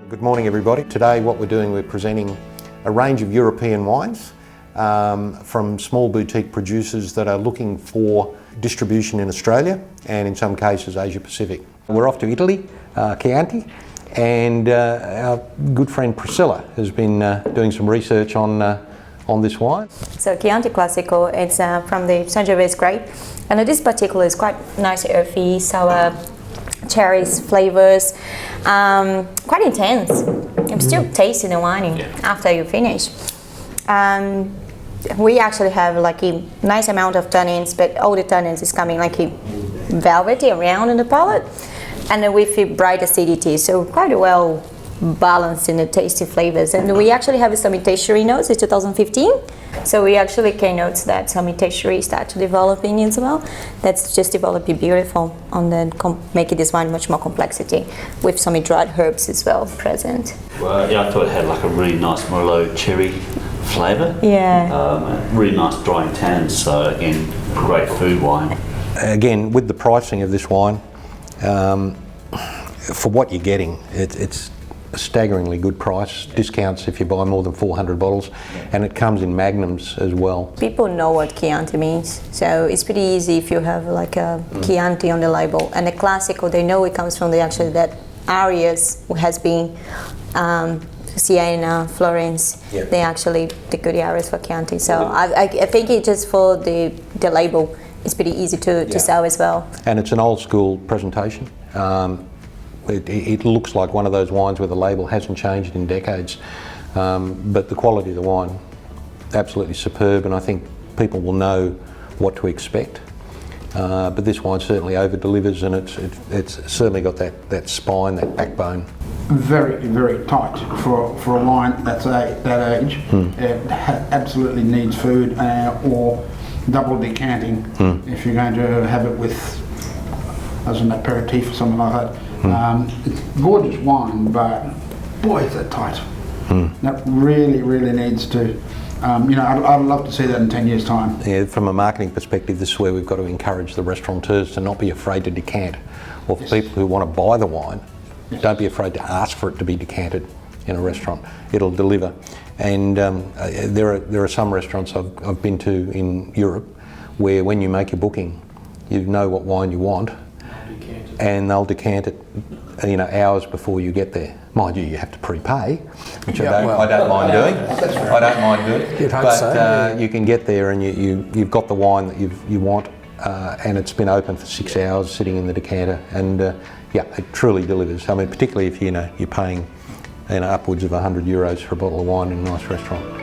Good morning everybody. Today what we're doing, we're presenting a range of European wines from small boutique producers that are looking for distribution in Australia and in some cases Asia Pacific. We're off to Italy, Chianti, and our good friend Priscilla has been doing some research on this wine. So Chianti Classico, it's from the Sangiovese grape, and this particular is quite nice, earthy, sour, cherries, flavors, quite intense. I'm still tasting the wine after you finish. We actually have like a nice amount of tannins, but all the tannins is coming like a velvety around in the palate, and then with a bright acidity, so quite well balanced in the tasty flavors. And we actually have some tertiary notes in 2015, so we actually can note that some tertiary start to developing as well. That's just developing beautiful, and then making this wine much more complexity with some dried herbs as well present. Well, yeah, I thought it had like a really nice Merlot cherry flavour. Yeah. Really nice drying tannins, so again, great food wine. Again, with the pricing of this wine, for what you're getting, it's a staggeringly good price, discounts if you buy more than 400 bottles, and it comes in magnums as well. People know what Chianti means, so it's pretty easy if you have like a Chianti on the label, and the Classico, they know it comes from that areas has been Siena, Florence, they actually the good areas for Chianti. So I think it just for the label, it's pretty easy to sell as well. And it's an old school presentation. It looks like one of those wines where the label hasn't changed in decades, but the quality of the wine, absolutely superb, and I think people will know what to expect. But this wine certainly over-delivers, and it's certainly got that spine, that backbone. Very, very tight for a wine that's that age. It absolutely needs food or double decanting if you're going to have it with as an aperitif or something like that. It's gorgeous wine, but boy, is that tight. That really, really needs to, I'd love to see that in 10 years' time. Yeah, from a marketing perspective, this is where we've got to encourage the restaurateurs to not be afraid to decant. Or for people who want to buy the wine, don't be afraid to ask for it to be decanted in a restaurant. It'll deliver. And there are some restaurants I've been to in Europe where when you make your booking, you know what wine you want, and they'll decant it, hours before you get there. Mind you, you have to prepay, which I don't mind doing. I don't mind doing. But you can get there and you've got the wine that you want, and it's been open for 6 hours, sitting in the decanter, and it truly delivers. I mean, particularly if you're paying upwards of €100 for a bottle of wine in a nice restaurant.